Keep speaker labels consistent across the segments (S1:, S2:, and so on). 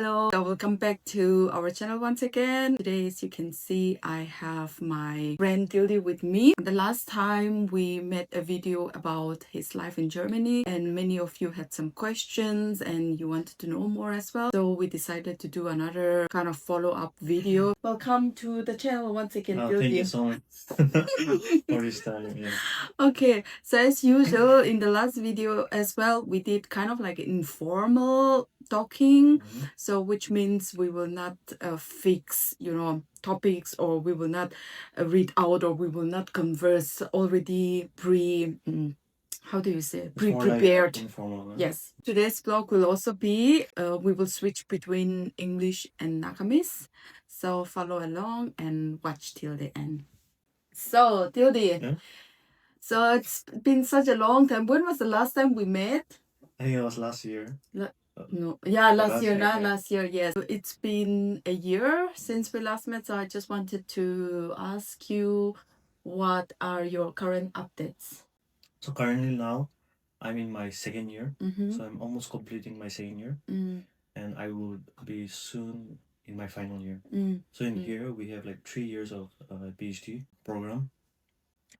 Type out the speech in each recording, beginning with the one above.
S1: Hello, so welcome back to our channel once again. Today, as you can see, I have my friend Tildy with me. The last time we made a video about his life in Germany, and many of you had some questions and you wanted to know more as well. So we decided to do another kind of follow-up video. Welcome to the channel once again, Tildy.
S2: Thank you so much for this time. Yeah.
S1: Okay, so as usual, in the last video as well, we did kind of like informal talking. So which means we will not fix, topics, or we will not read out, or we will not converse already how do you say it?
S2: It's more
S1: Pre-prepared.
S2: like informal.
S1: Yes. Today's vlog will also be, we will switch between English and Nagamis. So follow along and watch till the end. So, Tildy.
S2: Yeah.
S1: So it's been such a long time. When was the last time we met?
S2: I think it was last year.
S1: No, yeah, last year,
S2: yeah.
S1: last year, yes. So it's been a year since we last met, so I just wanted to ask you, what are your current updates?
S2: So currently now, I'm in my second year.
S1: Mm-hmm.
S2: So I'm almost completing my second year, and I will be soon in my final year. So in here we have like 3 years of PhD program.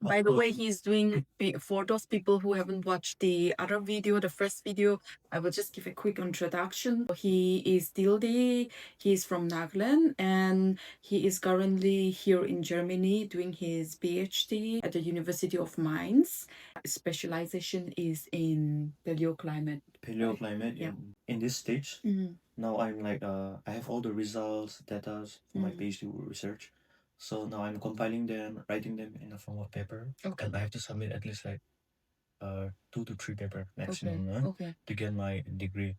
S1: By the way, he's doing, for those people who haven't watched the other video, the first video, I will just give a quick introduction. He is Tildy, he's from Naga, and he is currently here in Germany doing his PhD at the University of Mainz. His specialization is in paleoclimate.
S2: Paleoclimate,
S1: Yeah.
S2: in this stage. Now I'm like, I have all the results, data for my PhD research. So now I'm compiling them, writing them in the form of paper.
S1: Okay.
S2: And I have to submit at least like 2 to 3 paper maximum to get my degree.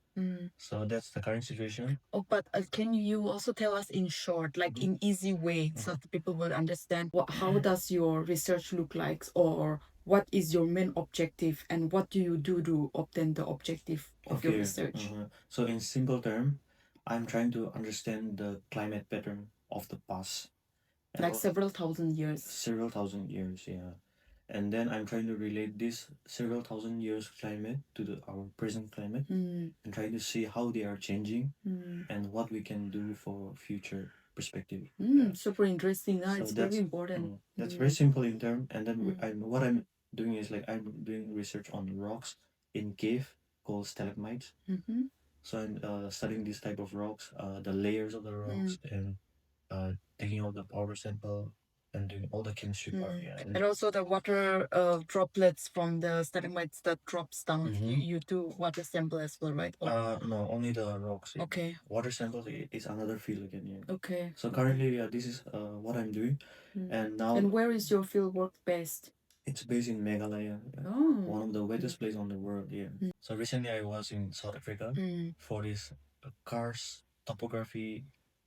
S2: So that's the current situation.
S1: Oh, but can you also tell us in short, like in easy way, so that people will understand how does your research look like, or what is your main objective, and what do you do to obtain the objective of your research?
S2: So in simple term, I'm trying to understand the climate pattern of the past.
S1: Like several thousand years.
S2: Several thousand years, yeah. And then I'm trying to relate this several thousand years climate to our present climate, and trying to see how they are changing and what we can do for future perspective.
S1: Super interesting.
S2: So
S1: It's very important.
S2: That's very simple in term. And then what I'm doing is like I'm doing research on rocks in cave called stalagmites. So I'm studying this type of rocks, the layers of the rocks, and taking out the powder sample and doing all the chemistry part. Yeah.
S1: And also the water droplets from the stalagmites that drops down. You do water sample as well, right?
S2: No, only the rocks. Yeah.
S1: Okay.
S2: Water sample is another field again. Yeah.
S1: Okay.
S2: So currently, this is what I'm doing, and now.
S1: And where is your field work based?
S2: It's based in Meghalaya, one of the wettest places on the world. Yeah. So recently I was in South Africa for this Cars Topography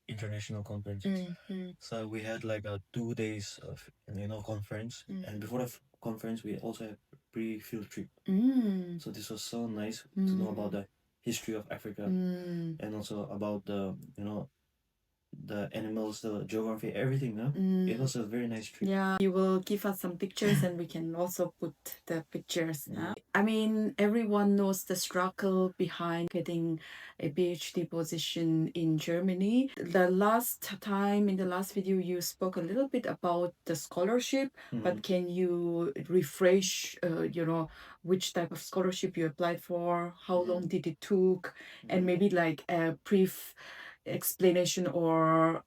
S2: International Conference. So we had like a 2 days of conference, and before the conference we also had pre-field trip. So this was so nice to know about the history of Africa, and also about the the animals, the geography, everything. It was a very nice trip. Yeah,
S1: you will give us some pictures and we can also put the pictures. I mean, everyone knows the struggle behind getting a PhD position in Germany. The last time in the last video you spoke a little bit about the scholarship, but can you refresh which type of scholarship you applied for, how long did it took, and maybe like a brief explanation or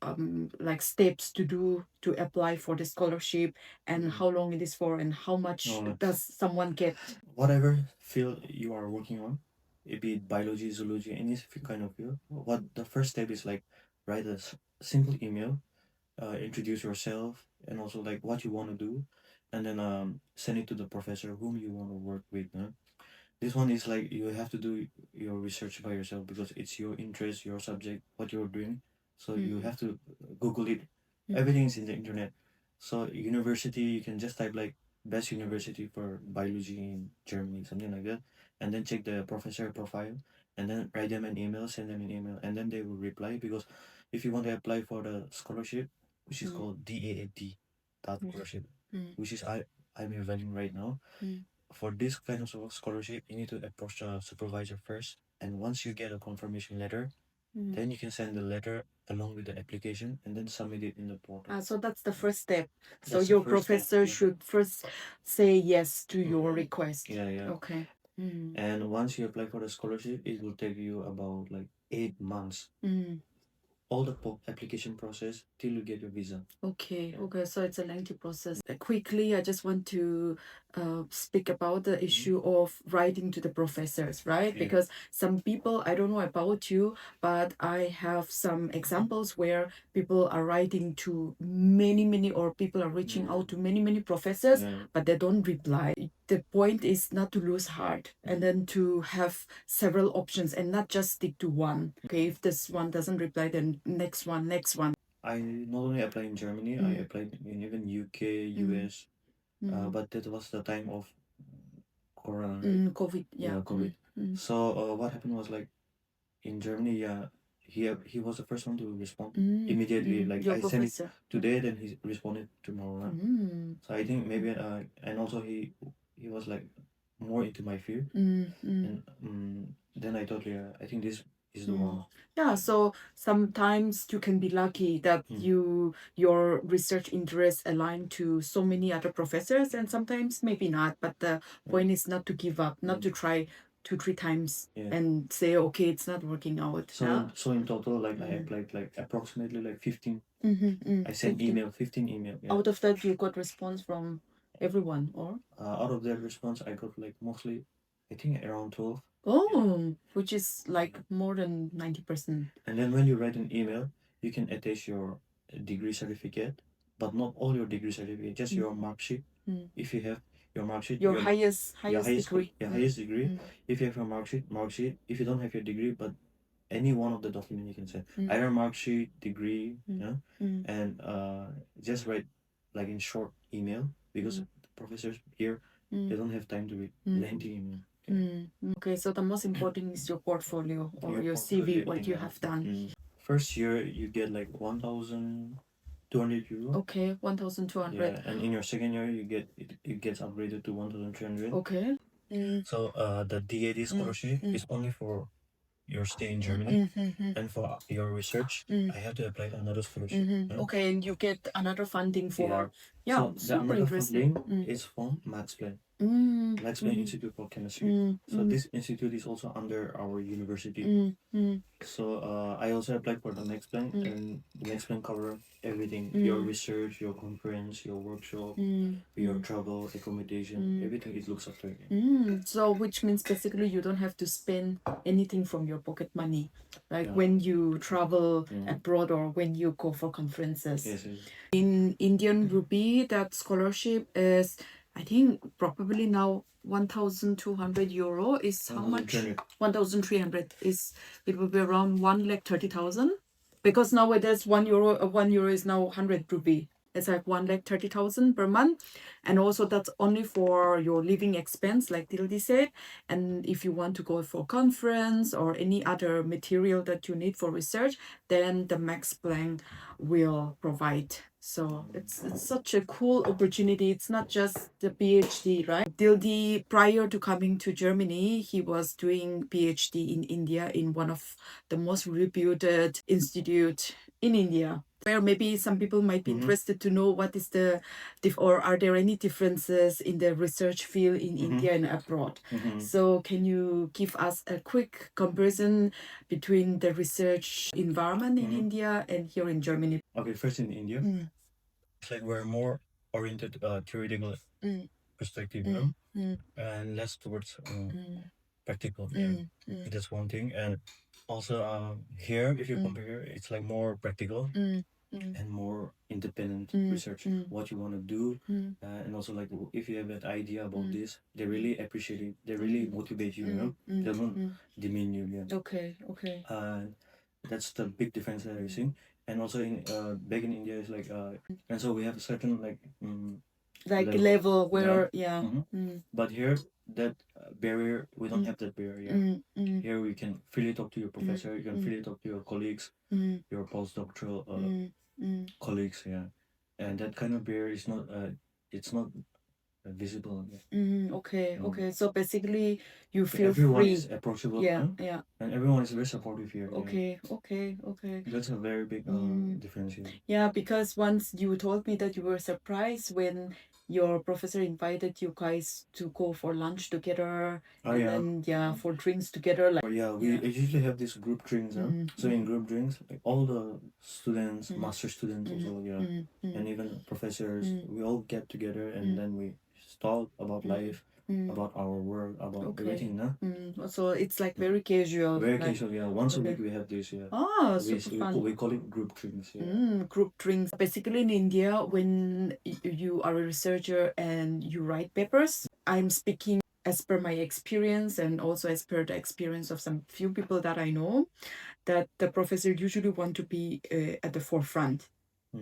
S1: like steps to do to apply for the scholarship, and how long it is for, and how much does someone get?
S2: Whatever field you are working on, it be it biology, zoology, any kind of field, what the first step is like write a simple email, introduce yourself, and also like what you want to do, and then send it to the professor whom you want to work with. This one is like you have to do your research by yourself because it's your interest, your subject, what you're doing. So you have to Google it. Everything is in the internet. So university, you can just type like best university for biology in Germany, something like that, and then check the professor profile, and then write them an email, send them an email, and then they will reply. Because if you want to apply for the scholarship, which is called DAAD, that scholarship, which is I'm evaluating right now. For this kind of scholarship, you need to approach the supervisor first, and once you get a confirmation letter, Then you can send the letter along with the application and then submit it in the portal.
S1: So that's the first step. So
S2: That's the
S1: your
S2: first step,
S1: professor
S2: yeah.
S1: should first say yes to your
S2: Mhm.
S1: request.
S2: Yeah, yeah.
S1: Okay.
S2: And once you apply for the scholarship, it will take you about like 8 months. All the application process till you get your visa.
S1: Okay,
S2: Yeah.
S1: okay, so it's a lengthy process. Quickly, I just want to speak about the issue of writing to the professors, right?
S2: Yeah.
S1: Because some people, I don't know about you, but I have some examples where people are writing to many, or people are reaching out to many professors,
S2: Yeah.
S1: but they don't reply. The point is not to lose heart and then to have several options and not just stick to one. Okay, if this one doesn't reply, then next one, next one.
S2: I not only applied in Germany, I applied in even UK, US, but that was the time of Corona, right?
S1: COVID, yeah.
S2: COVID. So what happened was like in Germany, yeah, he was the first one to respond immediately. Like
S1: Your
S2: I sent it
S1: professor.
S2: today, then he responded tomorrow. So I think maybe and also he was like more into my field, and then I thought, yeah, I think this is the one.
S1: Yeah, so sometimes you can be lucky that your research interests align to so many other professors, and sometimes maybe not. But the point is not to give up, not to try 2-3 times and say, okay, it's not working out.
S2: So in total, like I applied like approximately like 15. I sent 15 email. Yeah.
S1: Out of that, you got response from everyone, or?
S2: Out of that response, I got like mostly, I think around 12.
S1: Oh, which is like more than 90%.
S2: And then when you write an email, you can attach your degree certificate, but not all your degree certificate, just your mark sheet. If you have your mark sheet,
S1: Your highest degree.
S2: highest degree. If you have your mark sheet. If you don't have your degree, but any one of the document you can send, either mark sheet, degree, and just write like in short email, because professors here they don't have time to read lengthy email.
S1: Okay, so the most important is your portfolio or your
S2: portfolio,
S1: CV, what you have done.
S2: First year you get like 1,200 euro.
S1: Okay, 1,200.
S2: Yeah, and in your second year you get it gets upgraded to 1,300.
S1: Okay.
S2: So the DAD scholarship is only for your stay in Germany, and for your research, I have to apply for another scholarship.
S1: Okay, and you get another funding for
S2: So the
S1: super
S2: another
S1: interesting.
S2: funding is from Mathsplan. Mathsplan Institute for Chemistry. So this institute is also under our university. So I also applied for the next plan, and the next plan cover everything: your research, your conference, your workshop, your travel, accommodation, everything. It looks after.
S1: So which means basically you don't have to spend anything from your pocket money, like when you travel abroad or when you go for conferences.
S2: Yes, yes.
S1: In Indian rupee, that scholarship is, I think, probably now 1,200 euro is how much? 1,300 is, it will be around 1,30,000, because nowadays 1 euro is now 100 rupee. It's like 1,30,000 per month, and also that's only for your living expense, like Tildi said. And if you want to go for conference or any other material that you need for research, then the Max Planck will provide. So it's such a cool opportunity. It's not just the PhD, right? Dildi, prior to coming to Germany, he was doing PhD in India in one of the most reputed institute in India. Where maybe some people might be interested to know what is the or are there any differences in the research field in India and abroad. So can you give us a quick comparison between the research environment in India and here in Germany? Okay, first in India, it's like we're more oriented theoretical perspective, and less towards practical. That's one thing. And also here, if you compare, it's like more practical and more independent research. What you want to do, and also like if you have an idea about this, they really appreciate it. They really motivate you. They don't demean you. Yeah. Okay. That's the big difference that we're seeing. And also in back in India is like and so we have a certain like level where but here that barrier, we don't have that barrier. Here we can freely talk to your professor, you can freely talk to your colleagues, your postdoctoral colleagues, and that kind of barrier is not it's not
S2: visible. Yeah.
S1: Okay,
S2: Mm.
S1: okay. So basically, you
S2: So
S1: feel
S2: everyone
S1: free.
S2: is approachable,
S1: Yeah, yeah.
S2: and everyone is very supportive here. Yeah.
S1: Okay, okay, okay.
S2: That's a very big
S1: Mm.
S2: difference here.
S1: Yeah, because once you told me that you were surprised when your professor invited you guys to go for lunch together,
S2: Oh
S1: and
S2: yeah.
S1: then yeah, for drinks together. Like
S2: Yeah, we
S1: yeah.
S2: usually have these group drinks. Huh? So in group drinks, like all the students, master students also, yeah, and even professors, we all get together and then we talk about life, about our work, about
S1: Okay.
S2: everything. Huh?
S1: So it's like very casual.
S2: Very
S1: like
S2: casual. Yeah, once a
S1: okay.
S2: week we have this. Yeah,
S1: Oh,
S2: we
S1: super
S2: we,
S1: fun.
S2: we call it group drinks. Yeah.
S1: Group drinks. Basically, in India, when you are a researcher and you write papers, I'm speaking as per my experience and also as per the experience of some few people that I know, that the professor usually want to be at the forefront.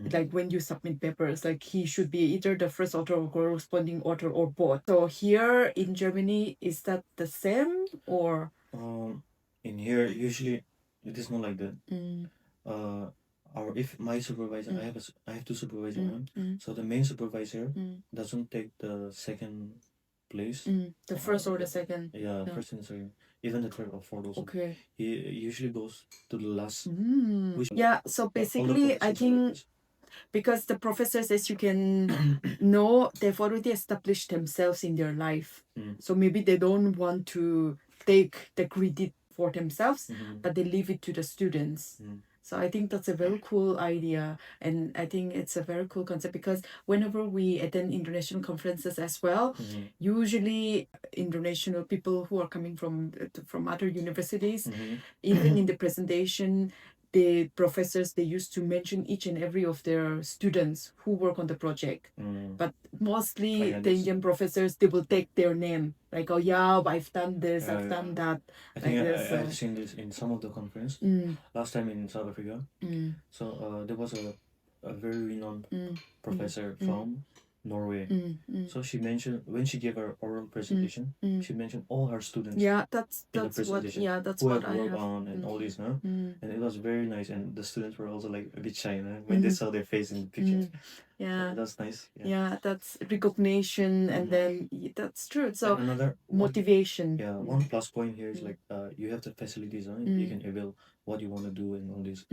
S1: Like when you submit papers, like he should be either the first author or corresponding author or both. So here in Germany, is that the same or?
S2: In here usually it is not like that. Uh, our if my supervisor, I have two supervisors. So the main supervisor doesn't take the second place.
S1: The first or the second?
S2: Yeah, first and second, even the third or fourth also.
S1: Okay.
S2: He usually goes to the last.
S1: Yeah, so basically, I think because the professors, as you can know, they've already established themselves in their life. So maybe they don't want to take the credit for themselves, but they leave it to the students. So I think that's a very cool idea, and I think it's a very cool concept because whenever we attend international conferences as well, usually international people who are coming from other universities, even in the presentation, the professors, they used to mention each and every of their students who work on the project. But mostly the Indian professors, they will take their name, like, oh yeah, I've done this, I've done that.
S2: I think
S1: like this.
S2: I've seen this in some of the conference last time in South Africa. So there was a very renowned professor from Norway. So she mentioned when she gave her oral presentation, she mentioned all her students.
S1: Yeah,
S2: in the
S1: that's what
S2: presentation
S1: that's
S2: who
S1: what
S2: have
S1: I
S2: worked
S1: have.
S2: on and all this, no? And it was very nice, and the students were also like a bit shy, no? When they saw their face in the picture.
S1: Yeah,
S2: That's nice.
S1: yeah, that's recognition, and then that's true. So
S2: And another
S1: motivation.
S2: one plus point here is like you have the facilities, huh? You can avail what you want to do and all this.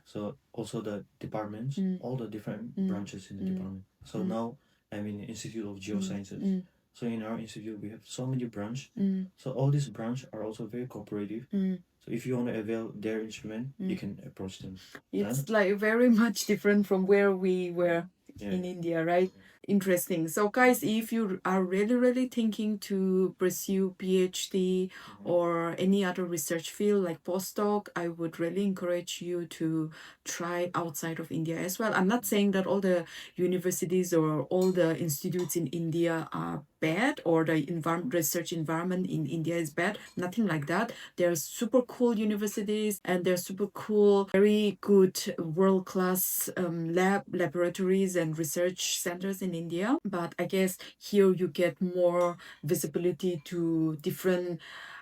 S2: So also the departments, all the different branches in the department. So now I'm in the Institute of Geosciences. So in our institute we have so many branch. So all these branch are also very cooperative. So if you want to avail their instrument, you can approach them.
S1: It's like very much different from where we were in India, right? Interesting. So guys, if you are really thinking to pursue PhD or any other research field like postdoc, I would really encourage you to try outside of India as well. I'm not saying that all the universities or all the institutes in India are bad or the research environment in India is bad. Nothing like that. They're super cool universities and they're super cool, very good world-class laboratories and research centers in India. But I guess here you get more visibility to different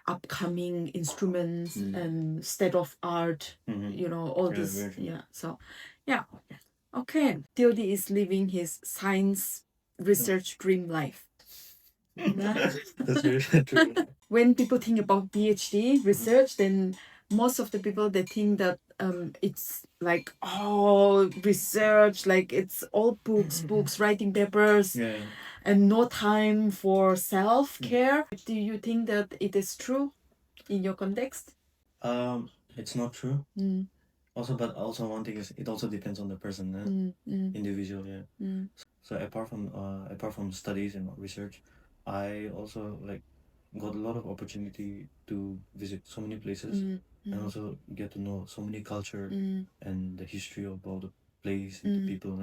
S1: upcoming instruments and state of art, all this. Yeah. So, yeah. Okay. Tildy is living his science research dream life.
S2: That's very true.
S1: When people think about PhD research, then most of the people they think that it's like research, like it's all books, writing papers, and no time for self-care. Do you think that it is true in your context?
S2: It's not true. But also one thing is it also depends on the person, individual. Yeah. So apart from studies and research, I also like got a lot of opportunity to visit so many places and also get to know so many culture and the history of all the place and the people,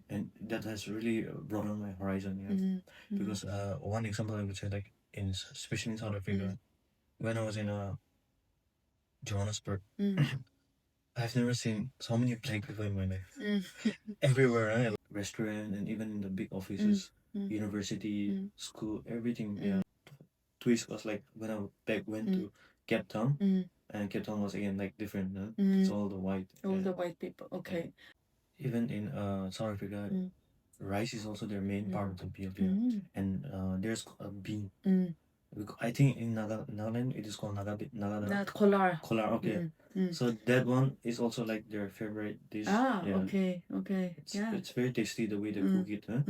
S2: and that has really broadened my horizon. Because one example I would say, like especially in South Africa, when I was in Johannesburg, I've never seen so many black people in my life. Everywhere, restaurant and even in the big offices, university, school, everything. Yeah. Twist was like when I went to Cape Town, and Cape Town was again like different. It's all the white.
S1: All the white people. Okay.
S2: Even in South Africa, rice is also their main part of the meal. Yeah.
S1: Mm.
S2: And there's a bean.
S1: Mm.
S2: I think in Nagaland it is called Naga.
S1: That kolar.
S2: Kolar, okay.
S1: Mm.
S2: So that one is also like their favorite dish.
S1: Ah,
S2: Yeah.
S1: okay. Yeah.
S2: It's very tasty the way they cook it. Huh?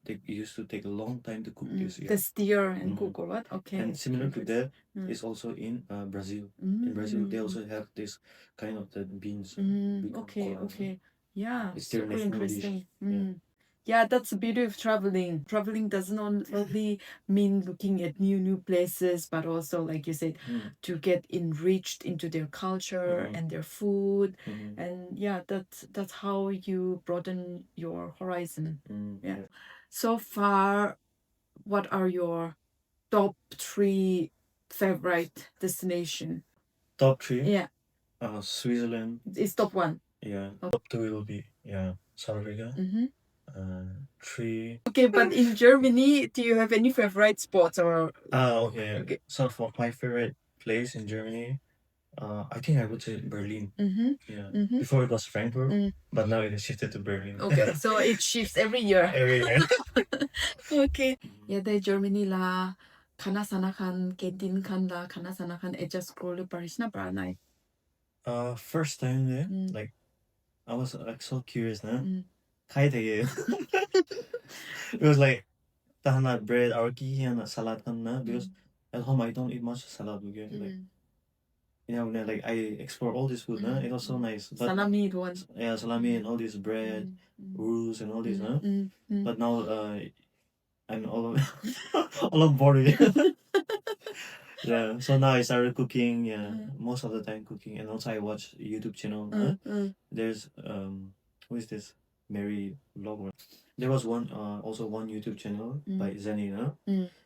S2: They used to take a long time to cook this. Yeah.
S1: The steer and cook or what? Okay.
S2: And similar to that
S1: Mm.
S2: is also in Brazil. In Brazil, they also have this kind of the beans. We call
S1: Okay,
S2: kolar.
S1: okay. Yeah,
S2: It's their
S1: super
S2: national
S1: interesting.
S2: dish.
S1: Yeah, that's the beauty of traveling. Traveling doesn't only mean looking at new places, but also, like you said, to get enriched into their culture and their food. And yeah, that's how you broaden your horizon. Yeah. So far, what are your top 3 favorite destination?
S2: Top 3?
S1: Yeah,
S2: Switzerland.
S1: it's top 1.
S2: Yeah. Top 2 will be South Africa. 3.
S1: Okay, but in Germany, do you have any favorite spots or?
S2: Okay.
S1: Okay.
S2: So for my favorite place in Germany, I think I would say Berlin. Yeah. Before it was Frankfurt, but now it is shifted to Berlin.
S1: Okay, so it shifts every year.
S2: Every year.
S1: Okay. Yeah, the Germany la kanasanakan kentin kan la kanasanakan eja scroll Paris na pranay.
S2: First time there, like I was like so curious, nah.
S1: Mm.
S2: Kaya 되게. It was like tahana bread, arki and salad na because at home I don't eat much salad. Okay, like like I explore all this food. Nah, it was so nice. But
S1: Salami one.
S2: yeah, salami and all this bread, rolls and all this. But now I'm all all on board. Yeah, so now I started cooking. Yeah, most of the time cooking, and also I watch YouTube channel. There's who is this? Mary Vlog. There was also one YouTube channel by Zeni.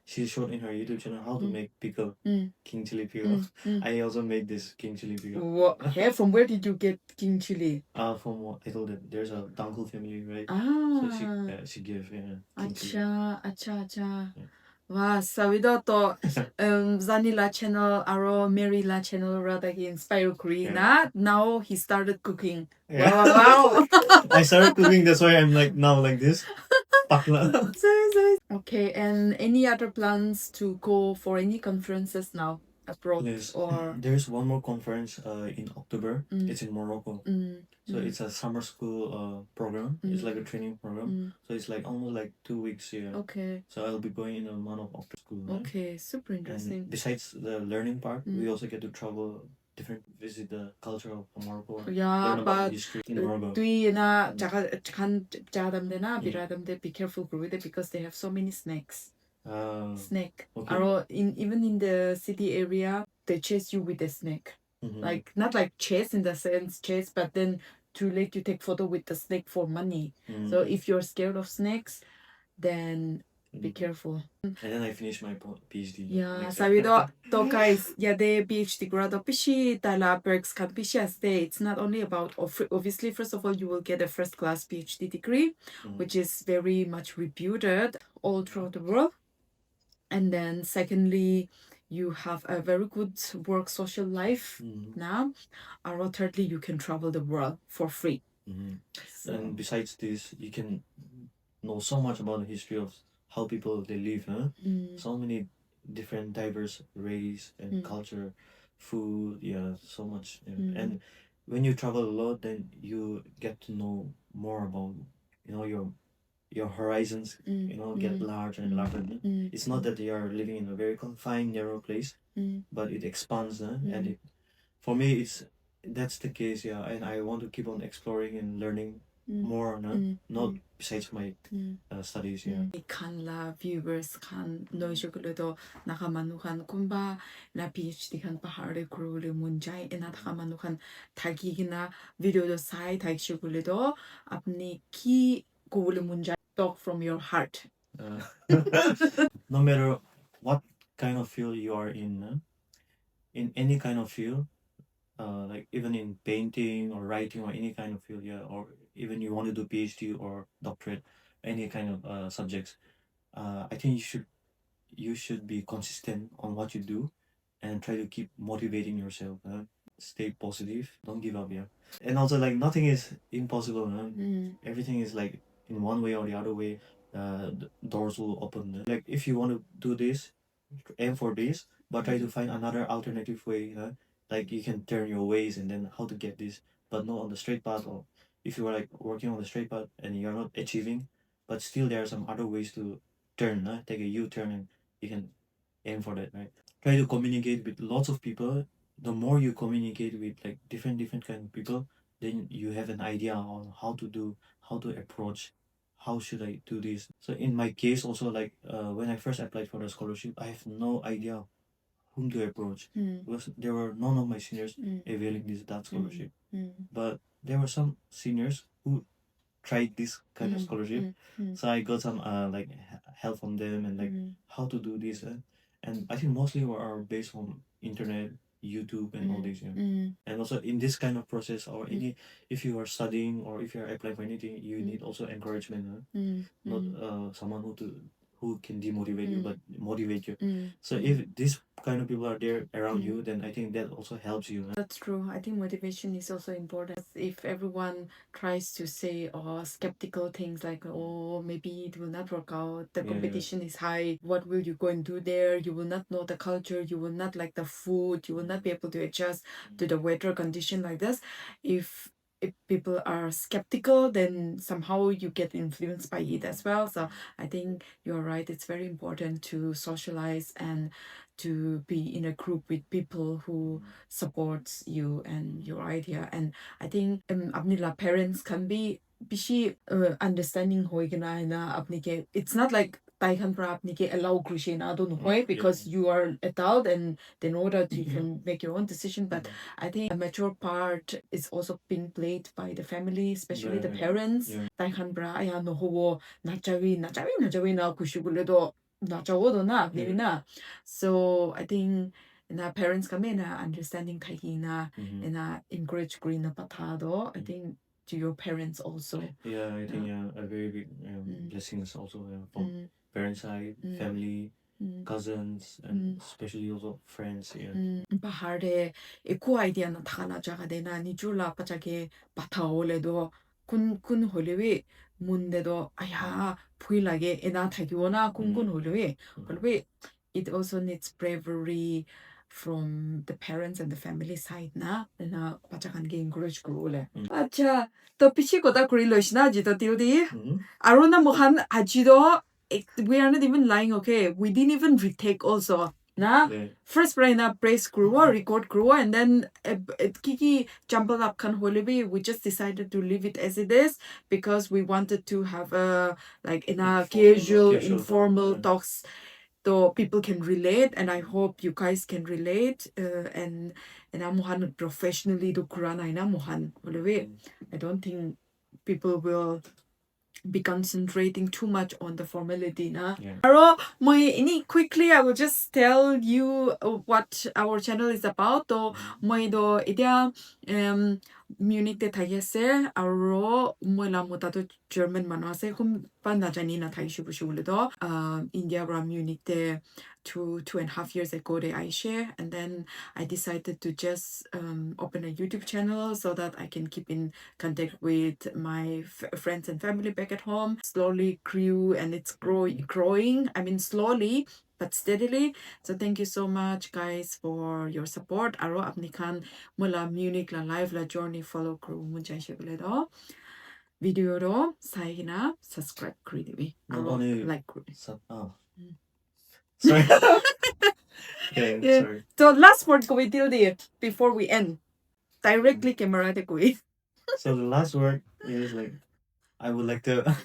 S2: She showed in her YouTube channel how to make pickle, king chili pickle. I also made this king chili pickle.
S1: What? Yeah, from where did you get king chili?
S2: From what I told them, there's a uncle family, right?
S1: Ah.
S2: So she gave king chili.
S1: Acha. Wow, sabido to Zanila channel aro Mary la channel rather he inspired Korean. Now he started cooking.
S2: Yeah.
S1: Wow.
S2: I started cooking, that's why I'm like now like this.
S1: Sorry. Okay, and any other plans to go for any conferences now abroad? Or
S2: there's one more conference in October. It's in Morocco. So it's a summer school program. It's like a training program. So it's like almost like 2 weeks here.
S1: Okay.
S2: So I'll be going in a month of October school.
S1: Okay, super interesting.
S2: And besides the learning part, we also get to travel visit the culture of Morocco.
S1: Yeah,
S2: learn about
S1: but
S2: history in Morocco.
S1: Tuina jagadamdena biradamde be careful with it because they have so many snakes. Snake.
S2: Okay.
S1: Even in the city area, they chase you with a snake. Like not like chase in the sense chase, but then to let you take photo with the snake for money. So if you're scared of snakes, then be careful.
S2: And then I finished my PhD.
S1: Yeah, sabido to guys, yeah, the PhD grad pishi tala perks kan pishi stay. It's not only about obviously first of all you will get a first class PhD degree, which is very much reputed all throughout the world. And then secondly, you have a very good work social life now. Or thirdly, you can travel the world for free. So.
S2: And besides this, you can know so much about the history of how people they live, huh? So many different diverse race and culture, food, so much. Yeah. And when you travel a lot, then you get to know more about your horizons, get larger and larger. It's not that you are living in a very confined, narrow place, but it expands, and for me, that's the case, and I want to keep on exploring and learning more, not besides my studies,
S1: Kanla viewers kan noisyo kuledo nakamanukan kumba na PhD kan pahare kurule munjai enat kamanukan tagigina video do sai tagsyo kuledo apni ki kurule munjai talk from your heart.
S2: No matter what kind of field you are in any kind of field, like even in painting or writing or any kind of field, or even you want to do PhD or doctorate, any kind of subjects, I think you should be consistent on what you do and try to keep motivating yourself. Stay positive, don't give up, and also like nothing is impossible. Everything is like in one way or the other way, the doors will open. Like if you want to do this, aim for this, but try to find another alternative way. Like you can turn your ways and then how to get this, but not on the straight path. Or if you are like working on the straight path and you're not achieving, but still there are some other ways to turn. Take a U-turn and you can aim for that, right? Try to communicate with lots of people. The more you communicate with like different kind of people, then you have an idea on how to do, how to approach, how should I do this. So in my case also, like when I first applied for the scholarship, I have no idea whom to approach because there were none of my seniors availing this that scholarship. But there were some seniors who tried this kind of scholarship. So I got some like help from them and like how to do this. And I think mostly are based on internet, YouTube, and all these. And also in this kind of process or any, if you are studying or if you are applying for anything, you need also encouragement. Not someone who can demotivate you, but motivate you. So if these kind of people are there around you, then I think that also helps you.
S1: That's true. I think motivation is also important. If everyone tries to say skeptical things like, oh, maybe it will not work out, the competition is high, what will you go and do there? You will not know the culture, you will not like the food, you will not be able to adjust to the weather condition like this. If people are skeptical, then somehow you get influenced by it as well. So I think you're right. It's very important to socialize and to be in a group with people who supports you and your idea. And I think apnila parents can be bishi understanding hoigna na apnike. It's not like taikan pra apnike allow krishina don't know because you are adult and they know that you can make your own decision. But I think a mature part is also being played by the family, especially the parents. Taikan pra aya no ho nachawi na kushiguledo nachawodo na maybe na. So I think na parents kami na understanding kahina and na encourage green na patado. I think to your parents also.
S2: Yeah, I think a very big blessings also from parents side, family, cousins, and especially also friends.
S1: Bahare eko idea na thana jaga de na ni jula pachake pathaoledo kun holewe mundedo aya puilage ena thagiona kun holewe holewe. It also needs bravery from the parents and the family side na pachakan ge encourage kurole. Acha to pichi kota kurilo shina jito tiudi. Aruna mohan ajido we are not even lying, okay? We didn't even retake also. Na first brain na praise kruwa record kruwa and then kiki jumble up kan holibi. We just decided to leave it as it is because we wanted to have a like in a casual informal talks so people can relate, and I hope you guys can relate. And amuhan professionally do kurana ina muhan holibi. I don't think people will be concentrating too much on the formality na. Quickly I will just tell you what our channel is about. So do idea Munich te thagese aro moila mutado German manase kum panajani na thai shubu do India ra Munich te 2.5 years ago they I share, and then I decided to just open a YouTube channel so that I can keep in contact with my friends and family back at home. Slowly grew and it's growing. I mean slowly but steadily. So thank you so much guys for your support. Aro apni khan mula Munich la live la journey follow crew munjai shibule do. Video do saigina subscribe kuri aro like kuri.
S2: Sorry. Sorry.
S1: So last word ko till there before we end. Directly camera de koi.
S2: So the last word is like I would like to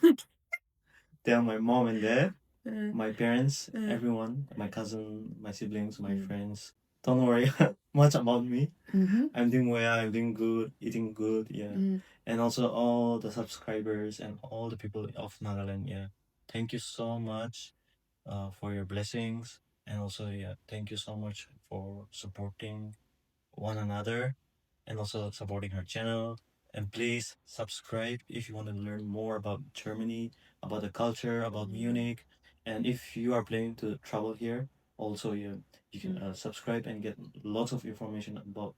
S2: tell my mom and dad, my parents, everyone, my cousin, my siblings, my friends, don't worry much about me. I'm doing well, I'm doing good, eating good, and also all the subscribers and all the people of Nagaland, thank you so much for your blessings, and also thank you so much for supporting one another and also supporting our channel. And please subscribe if you want to learn more about Germany, about the culture, about Munich. And if you are planning to travel here, also you can subscribe and get lots of information about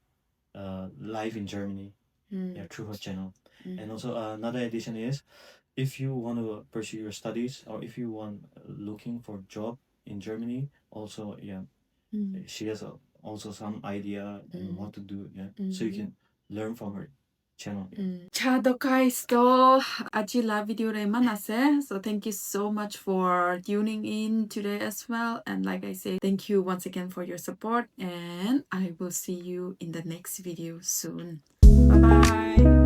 S2: life in Germany through her channel. And also another addition is if you want to pursue your studies or if you want looking for job in Germany, also she has also some idea and what to do, so you can learn from her channel.
S1: Ciao guys, to Ajila video re manase. So thank you so much for tuning in today as well. And like I say, thank you once again for your support. And I will see you in the next video soon. Bye bye.